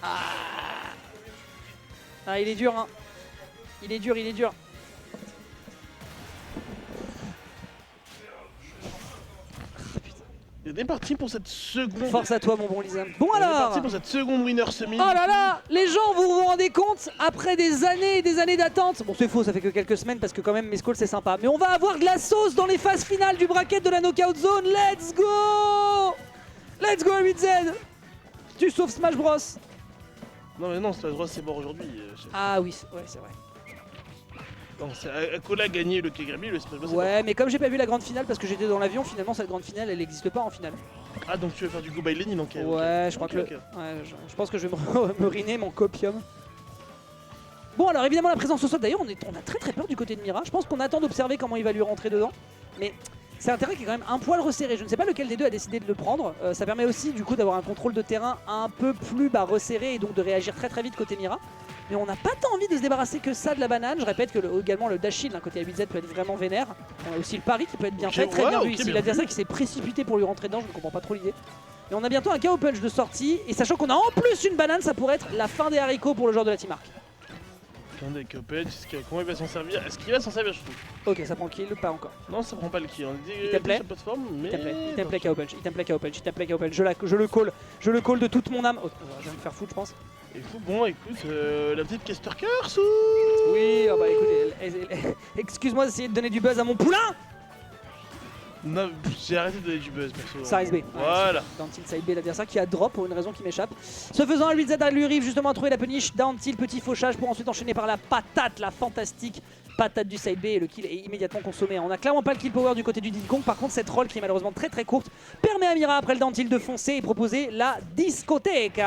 Ah, il est dur, hein. Il est dur, il est dur. On est parti pour cette seconde. Force à toi, mon bon Lisa. Bon On est alors. parti pour cette seconde winner semi. Oh là là, les gens, vous vous rendez compte, après des années et des années d'attente, bon c'est faux, ça fait que quelques semaines parce que quand même mes scalls c'est sympa, mais on va avoir de la sauce dans les phases finales du bracket de la knockout zone. Let's go! Let's go 8Z. Tu sauves Smash Bros. Non mais non, c'est mort aujourd'hui. Ah oui, ouais c'est vrai. Non, c'est Akola a gagné le Kagami, le Smash Bros. Ouais, mais comme j'ai pas vu la grande finale parce que j'étais dans l'avion, finalement cette grande finale elle n'existe pas en finale. Ah donc tu veux faire du go by Lenny donc. Ouais, je crois que je pense que je vais me riner mon copium. Bon alors évidemment la présence au sol, d'ailleurs on a très peur du côté de Mira. Je pense qu'on attend d'observer comment il va lui rentrer dedans. Mais c'est un terrain qui est quand même un poil resserré. Je ne sais pas lequel des deux a décidé de le prendre. Ça permet aussi du coup d'avoir un contrôle de terrain un peu plus resserré et donc de réagir très vite côté Mira. Mais on n'a pas tant envie de se débarrasser que ça de la banane. Je répète que également le dash shield d'un côté A8Z peut être vraiment vénère. On a aussi le pari qui peut être bien fait, très bien vu ici. L'adversaire qui s'est précipité pour lui rentrer dedans, je ne comprends pas trop l'idée. Et on a bientôt un KO punch de sortie. Et sachant qu'on a en plus une banane, ça pourrait être la fin des haricots pour le joueur de la Team Arc. Attendez, KO punch, comment il va s'en servir? Est-ce qu'il va s'en servir, je trouve? Ok, ça prend le kill, pas encore. Non, ça prend pas le kill. On est Il template. sur plateforme, mais. Il template KO punch, il template KO punch, il template KO punch. Je le call de toute mon âme. Oh, je viens de me faire foutre, je pense. Et bon, écoute, la petite caster curse ou... Oui, oh bah écoutez, excuse-moi d'essayer de donner du buzz à mon poulain. Non, j'ai arrêté de donner du buzz perso. Size B. Voilà. Down tilt side B, l'adversaire qui a drop pour une raison qui m'échappe. Ce faisant, 8Z lui arrive justement à trouver la punish. Down tilt, petit fauchage pour ensuite enchaîner par la patate, la fantastique patate du side B. Et le kill est immédiatement consommé. On a clairement pas le kill power du côté du Diddy Kong. Par contre, cette roll qui est malheureusement très courte permet à Mira après le down tilt de foncer et proposer la discothèque,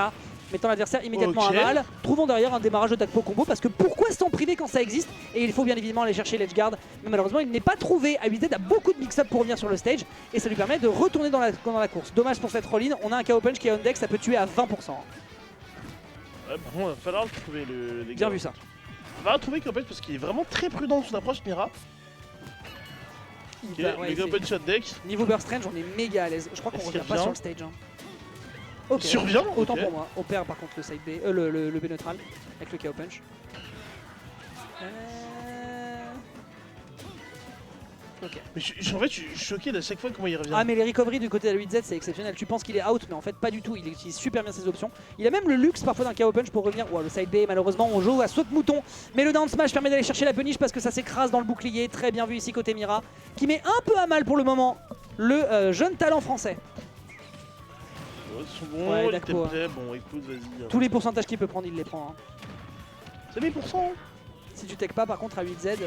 mettant l'adversaire immédiatement à mal. Trouvons derrière un démarrage de Takpo combo parce que pourquoi s'en priver quand ça existe? Et il faut bien évidemment aller chercher l'edge guard. Mais malheureusement il n'est pas trouvé. A8Z a beaucoup de mix-up pour revenir sur le stage et ça lui permet de retourner dans la course. Dommage pour cette roll-in. On a un KO punch qui est on deck, ça peut tuer à 20%. Ouais, par contre, il va falloir trouver le dégât. Bien vu ça. Il va trouver KO punch parce qu'il est vraiment très prudent dans son approche, Mira. Ok, le KO punch shot deck. Niveau burst range, on est méga à l'aise. Je crois qu'on revient pas sur le stage. Okay. Survient. Autant pour moi. On perd par contre le side B, le B neutral avec le KO punch. Ok. Mais en fait, je suis choqué à chaque fois comment il revient. Ah mais les recoveries du côté de la 8Z c'est exceptionnel. Tu penses qu'il est out mais en fait pas du tout. Il utilise super bien ses options. Il a même le luxe parfois d'un KO punch pour revenir. Wow, le side B malheureusement on joue à saut de mouton. Mais le down smash permet d'aller chercher la punish parce que ça s'écrase dans le bouclier. Très bien vu ici côté Mira. Qui met un peu à mal pour le moment le jeune talent français. Bon, ouais, d'accord. Bon, écoute, vas-y. Tous les pourcentages qu'il peut prendre, il les prend. Hein. C'est 10%. Si tu tech pas, par contre, à 8Z,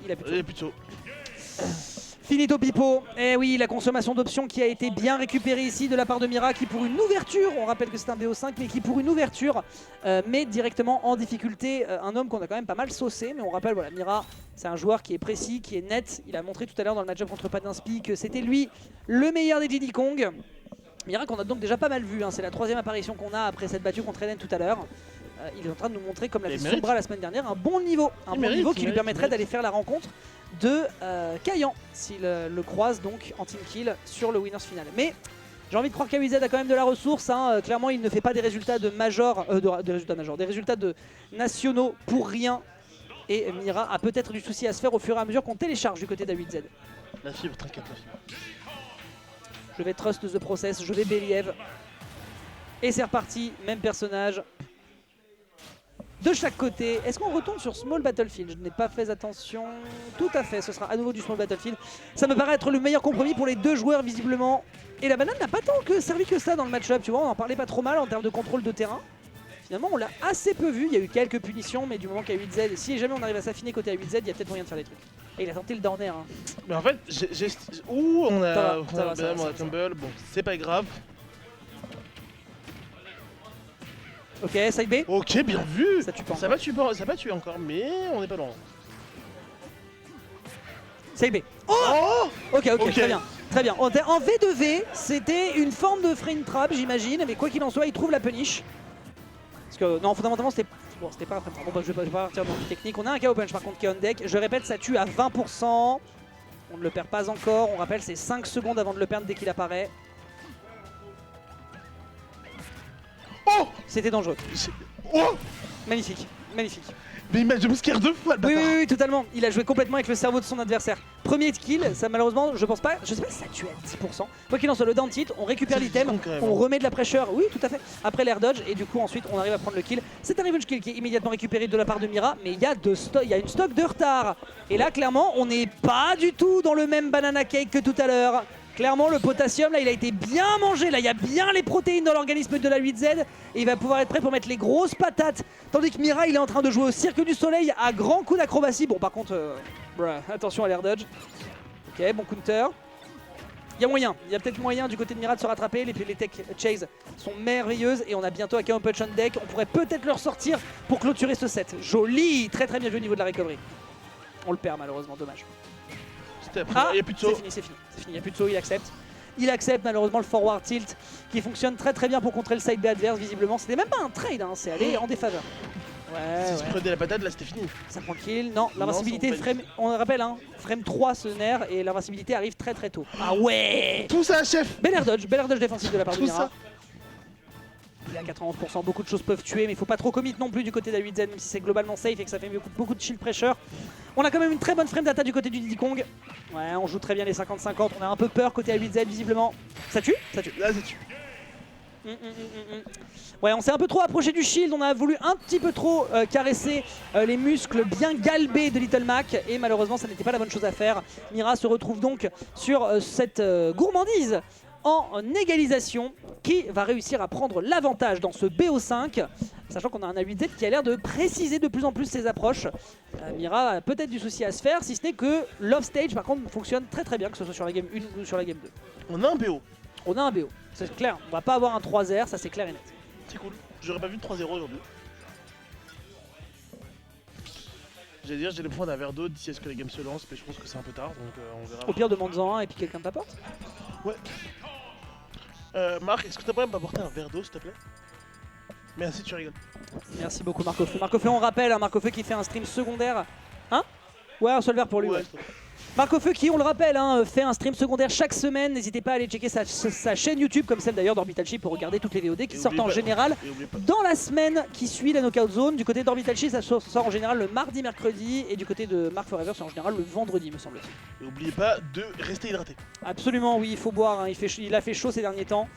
il a plutôt. Il est plutôt. Finito Pipo. Eh oui, la consommation d'options qui a été bien récupérée ici de la part de Mira, qui pour une ouverture, on rappelle que c'est un BO5, mais qui pour une ouverture met directement en difficulté un homme qu'on a quand même pas mal saucé. Mais on rappelle, voilà, Mira, c'est un joueur qui est précis, qui est net. Il a montré tout à l'heure dans le match-up contre Padinspi que c'était lui le meilleur des Diddy Kong. Mira qu'on a donc déjà pas mal vu, hein. C'est la 3e apparition qu'on a après cette battue contre Eden tout à l'heure. Il est en train de nous montrer, comme l'a fait Sombra la semaine dernière, un bon niveau. Qui lui permettrait d'aller faire la rencontre de Kayan s'il le croise donc en team kill sur le winners final. Mais j'ai envie de croire qu'A8Z a quand même de la ressource. Hein. Clairement, il ne fait pas des résultats de major, des résultats de nationaux pour rien. Et Mira a peut-être du souci à se faire au fur et à mesure qu'on télécharge du côté d'A8Z. La fibre, t'inquiète, la fibre. Je vais trust the process, je vais believe. Et c'est reparti, même personnage. De chaque côté. Est-ce qu'on retourne sur Small Battlefield? Je n'ai pas fait attention. Tout à fait, ce sera à nouveau du Small Battlefield. Ça me paraît être le meilleur compromis pour les deux joueurs visiblement. Et la banane n'a pas tant servi que ça dans le match-up, tu vois, on en parlait pas trop mal en termes de contrôle de terrain. Finalement on l'a assez peu vu, il y a eu quelques punitions, mais du moment qu'à 8Z, si jamais on arrive à s'affiner côté à 8Z, il y a peut-être moyen de faire des trucs. Et il a tenté le down air. Hein. Mais en fait, ouh, on a tumble, bon, c'est pas grave. Ok, side B. Ok, bien vu. Ça tue pas. Ça va tuer encore, mais on n'est pas loin. Side B. Oh, ok, très bien. Très bien. En V2V, c'était une forme de frame trap, j'imagine, mais quoi qu'il en soit, il trouve la punish. Parce que, non, fondamentalement, c'était pas un frame trap. Bon, bah, je vais pas partir dans le technique. On a un KO punch par contre qui est on deck. Je répète, ça tue à 20%. On ne le perd pas encore. On rappelle, c'est 5 secondes avant de le perdre dès qu'il apparaît. Oh, C'était dangereux. Oh, Magnifique, magnifique. mais il m'a jumpscare 2 fois le Oui, bâtard. oui, oui, totalement. Il a joué complètement avec le cerveau de son adversaire. Premier kill, ça malheureusement, je pense pas, je sais pas si ça tue à 10%. Quoi qu'il en soit, le down tilt, on récupère C'est l'item, con, quand même, on hein. remet de la pressure, oui, tout à fait, après l'air dodge, et du coup, ensuite, on arrive à prendre le kill. C'est un revenge kill qui est immédiatement récupéré de la part de Mira, mais il y a une stock de retard. Et là, clairement, on n'est pas du tout dans le même banana cake que tout à l'heure. Clairement, le potassium, là, il a été bien mangé. Là, il y a bien les protéines dans l'organisme de la 8Z. Et il va pouvoir être prêt pour mettre les grosses patates. Tandis que Mira, il est en train de jouer au Cirque du Soleil à grands coups d'acrobatie. Bon, par contre, attention à l'air dodge. Ok, bon counter. Il y a moyen, il y a peut-être moyen du côté de Mira de se rattraper. Les tech chase sont merveilleuses. Et on a bientôt un KO punch on deck. On pourrait peut-être le ressortir pour clôturer ce set. Joli, très très bien joué au niveau de la recovery. On le perd malheureusement, dommage. Il n'y a plus de saut. C'est fini, il n'y a plus de saut, il accepte. Il accepte malheureusement le forward tilt qui fonctionne très très bien pour contrer le side B adverse visiblement. C'était même pas un trade, hein, c'est allé en défaveur. Si se prenait la patate, là c'était fini. Ça prend le kill. Non, l'invincibilité frame, on le rappelle, hein, frame 3 ce nerf et l'invincibilité arrive très très tôt. Ah ouais. Tout ça, chef. Bel air dodge défensif de la part de Tout Mira. ça. Il est à 91%, beaucoup de choses peuvent tuer, mais il faut pas trop commit non plus du côté de la 8Z, même si c'est globalement safe et que ça fait beaucoup de shield pressure. On a quand même une très bonne frame data du côté du Diddy Kong. Ouais, on joue très bien les 50-50, on a un peu peur côté A8Z visiblement. Ça tue? Ça tue. Là, ça tue. Ouais, on s'est un peu trop approché du shield, on a voulu un petit peu trop caresser les muscles bien galbés de Little Mac et malheureusement ça n'était pas la bonne chose à faire. Mira se retrouve donc sur cette gourmandise en égalisation qui va réussir à prendre l'avantage dans ce BO5, sachant qu'on a un A8Z qui a l'air de préciser de plus en plus ses approches. Mira a peut-être du souci à se faire, si ce n'est que l'off-stage par contre fonctionne très très bien, que ce soit sur la game 1 ou sur la game 2. On a un BO. On a un BO, c'est clair, on va pas avoir un 3-0, ça c'est clair et net. C'est cool. J'aurais pas vu de 3-0 aujourd'hui. J'allais dire, j'ai les points d'un verre d'eau d'ici à ce que la game se lance, mais je pense que c'est un peu tard, donc on verra. Au pire, demande-en un et puis quelqu'un t'apporte. Ouais. Marc, est-ce que tu pourrais m'apporter un verre d'eau, s'il te plaît? Merci, tu rigoles. Merci beaucoup, Marcofeu. Marcofeu, on rappelle, hein, Marcofeu qui fait un stream secondaire. Hein? Ouais, un seul verre pour lui. Ouais. Marcofeu qui, on le rappelle, hein, fait un stream secondaire chaque semaine. N'hésitez pas à aller checker sa chaîne YouTube, comme celle d'ailleurs d'Orbital Chi, pour regarder toutes les VOD qui sortent en général dans la semaine qui suit la Knockout Zone. Du côté d'Orbital Chi, ça sort en général le mardi, mercredi, et du côté de Mark Forever, c'est en général le vendredi, me semble-t-il. Et n'oubliez pas de rester hydraté. Absolument, oui, il faut boire. Hein. Il a fait chaud ces derniers temps.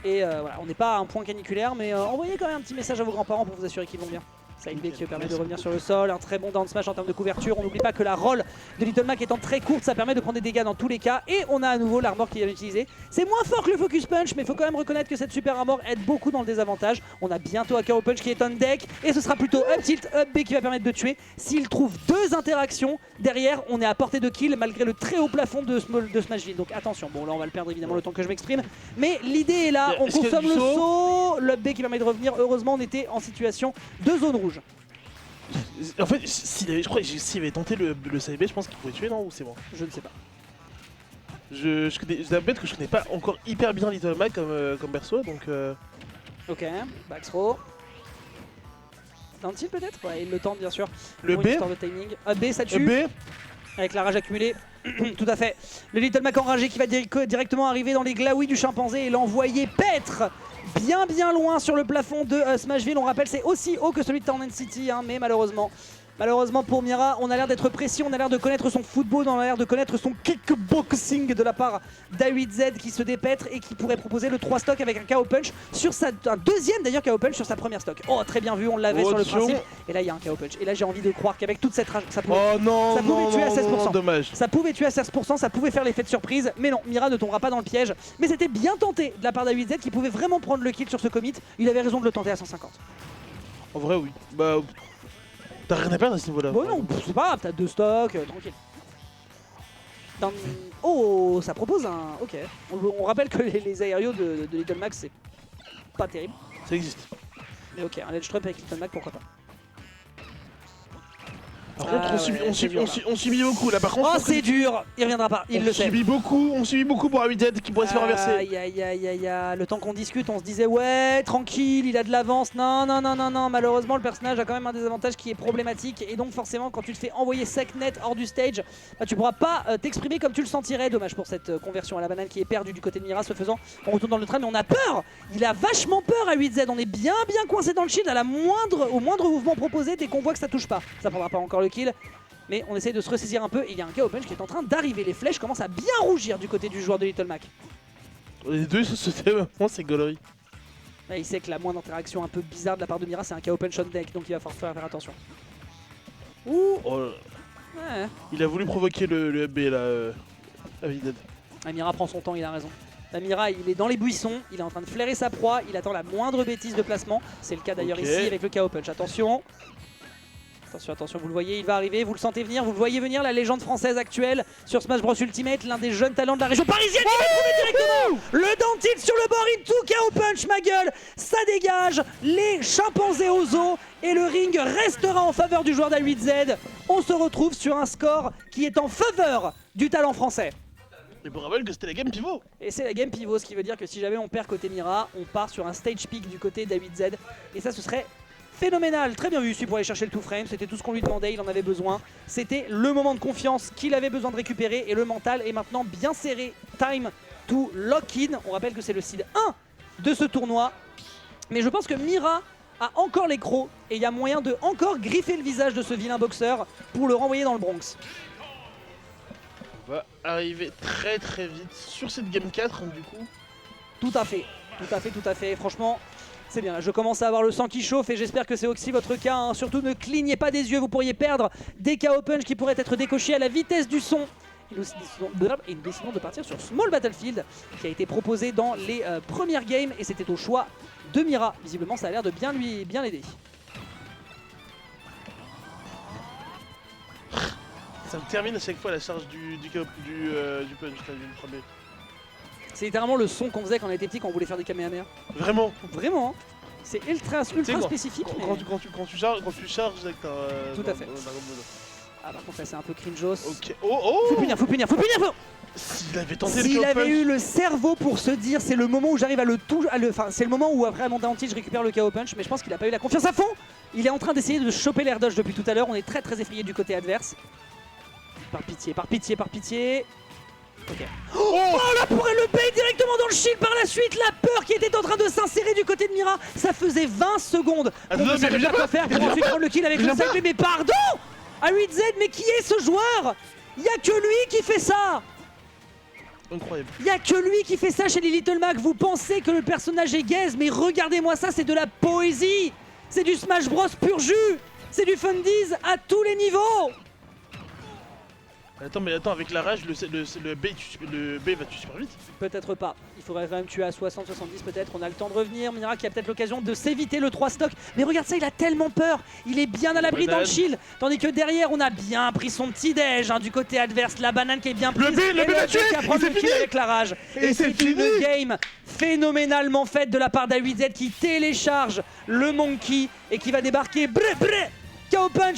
Et voilà, on n'est pas à un point caniculaire, mais envoyez quand même un petit message à vos grands-parents pour vous assurer qu'ils vont bien. Side B qui permet de revenir sur le sol, un très bon down smash en termes de couverture. On n'oublie pas que la roll de Little Mac étant très courte, ça permet de prendre des dégâts dans tous les cas. Et on a à nouveau l'armor qui vient d'utiliser. C'est moins fort que le focus punch, mais il faut quand même reconnaître que cette super armor aide beaucoup dans le désavantage. On a bientôt un KO punch qui est on deck, et ce sera plutôt up tilt, up B qui va permettre de tuer. S'il trouve deux interactions, derrière on est à portée de kill malgré le très haut plafond de Smashville. Donc attention, bon là on va le perdre évidemment le temps que je m'exprime. Mais l'idée est là, on consomme le saut, l'up B qui permet de revenir. Heureusement on était en situation de zone rouge. En fait, je crois que s'il avait tenté le side B, je pense qu'il pouvait tuer, non? Ou c'est bon? Je ne sais pas. Je dois admettre que je connais pas encore hyper bien Little Mac comme perso, donc... Ok, back throw. Tente-t-il peut-être? Ouais, il le tente bien sûr. Le bon, B de timing. B, ça tue. B avec la rage accumulée. Tout à fait. Le Little Mac enragé qui va directement arriver dans les glaouis du chimpanzé et l'envoyer paître bien loin sur le plafond de Smashville. On rappelle, c'est aussi haut que celui de Town City, hein, mais malheureusement pour Mira, on a l'air d'être précis, on a l'air de connaître son football, on a l'air de connaître son kickboxing de la part d'A8Z qui se dépètre et qui pourrait proposer le 3 stock avec un KO punch sur un deuxième d'ailleurs KO punch sur sa première stock. Oh, très bien vu, on l'avait sur le principe. Et là il y a un KO punch. Et là j'ai envie de croire qu'avec toute cette rage, ça pouvait tuer à 16%. Dommage. Ça pouvait tuer à 16%, ça pouvait faire l'effet de surprise, mais non, Mira ne tombera pas dans le piège. Mais c'était bien tenté de la part d'A8Z qui pouvait vraiment prendre le kill sur ce commit. Il avait raison de le tenter à 150. En vrai, oui. Bah, t'as rien à perdre à ce niveau-là. Bon non, c'est pas grave, t'as deux stocks, tranquille. Oh, ça propose un... Ok. On rappelle que les aérios de Little Mac, c'est pas terrible. Ça existe. Mais ok, un ledge trap avec Little Mac, pourquoi pas. Par contre, ouais, on subit beaucoup là. Par contre, Oh, c'est dur. Il reviendra pas, il le sait. On subit beaucoup pour A8Z qui pourrait se faire renverser. Aïe aïe aïe aïe aïe. Le temps qu'on discute, on se disait ouais, tranquille, il a de l'avance. Non, non, non, non, non. Malheureusement, le personnage a quand même un désavantage qui est problématique. Et donc, forcément, quand tu te fais envoyer sec net hors du stage, bah, tu pourras pas t'exprimer comme tu le sentirais. Dommage pour cette conversion à la banane qui est perdue du côté de Mira. Ce faisant, on retourne dans le train, mais on a peur. Il a vachement peur à 8Z. On est bien coincé dans le shield au moindre mouvement proposé dès qu'on voit que ça touche pas. Ça prendra pas encore le kill. Mais on essaye de se ressaisir un peu et il y a un KO Punch qui est en train d'arriver. Les flèches commencent à bien rougir du côté du joueur de Little Mac. Les deux se sautaient vraiment, c'est gaulerie. Là, il sait que la moindre interaction un peu bizarre de la part de Mira, c'est un KO Punch on deck, donc il va falloir faire attention. Ouh. Oh, Ouais. il a voulu provoquer le FB là, A8Z. Mira prend son temps, il a raison. Mira, il est dans les buissons, il est en train de flairer sa proie, il attend la moindre bêtise de placement. C'est le cas d'ailleurs ici avec le KO Punch. Attention. Attention, attention, vous le voyez, il va arriver, vous le sentez venir, vous le voyez venir, la légende française actuelle sur Smash Bros Ultimate, l'un des jeunes talents de la région parisienne, il va trouver directement le dentiste sur le bord, into KO Punch, ma gueule, ça dégage, les chimpanzés aux os, et le ring restera en faveur du joueur d'A8Z. On se retrouve sur un score qui est en faveur du talent français. Mais pour rappel que c'était la game pivot. Et c'est la game pivot, ce qui veut dire que si jamais on perd côté Mira, on part sur un stage pick du côté d'A8Z, et ça ce serait phénoménal. Très bien vu ici pour aller chercher le 2 frame, c'était tout ce qu'on lui demandait, il en avait besoin. C'était le moment de confiance qu'il avait besoin de récupérer et le mental est maintenant bien serré. Time to lock in. On rappelle que c'est le seed 1 de ce tournoi. Mais je pense que Mira a encore les crocs et il y a moyen de encore griffer le visage de ce vilain boxeur pour le renvoyer dans le Bronx. On va arriver très vite sur cette game 4 du coup. Tout à fait, tout à fait, tout à fait. Franchement, c'est bien, je commence à avoir le sang qui chauffe et j'espère que c'est aussi votre cas. Hein. Surtout ne clignez pas des yeux, vous pourriez perdre des KO Punch qui pourraient être décochés à la vitesse du son. Et nous décidons de partir sur Small Battlefield qui a été proposé dans les premières games et c'était au choix de Mira. Visiblement ça a l'air de bien l'aider. Ça me termine à chaque fois la charge du punch, du 3B. C'est littéralement le son qu'on faisait quand on était petit quand on voulait faire des Kamehameha. Vraiment. Vraiment, hein. C'est ultra spécifique. Quand tu charges avec ta... Tout à fait. Ah par contre là c'est un peu cringeos. Ok. Oh. Faut punir. S'il avait tenté S'il le KO avait punch. eu le cerveau pour se dire c'est le moment où j'arrive à le toucher, enfin c'est le moment où après à mon downtilt je récupère le KO Punch, mais je pense qu'il a pas eu la confiance à fond. Il est en train d'essayer de choper l'air dodge depuis tout à l'heure, on est très effrayé du côté adverse. Par pitié. Ok. Oh là pourrait le bait directement dans le shield par la suite, la peur qui était en train de s'insérer du côté de Mira. Ça faisait 20 secondes qu'on ne savait pas quoi faire pour ensuite prendre le kill avec le side. Mais pardon A8Z, mais qui est ce joueur? Il n'y a que lui qui fait ça. Incroyable. Il n'y a que lui qui fait ça chez les Little Mac. Vous pensez que le personnage est gaze, mais regardez-moi ça, c'est de la poésie. C'est du Smash Bros pur jus. C'est du Fundies à tous les niveaux. Attends, avec la rage, le B va tuer super vite. Peut-être pas. Il faudrait quand même tuer à 60, 70 peut-être. On a le temps de revenir. Mira qui a peut-être l'occasion de s'éviter le 3 stock. Mais regarde ça, il a tellement peur. Il est bien à l'abri dans le shield. Tandis que derrière, on a bien pris son petit déj du côté adverse. La banane qui est bien prise. Le B va tuer. Qui a pris le kill avec la rage. Et c'est une game phénoménalement faite de la part d'A8Z qui télécharge le Monkey et qui va débarquer. KO Punch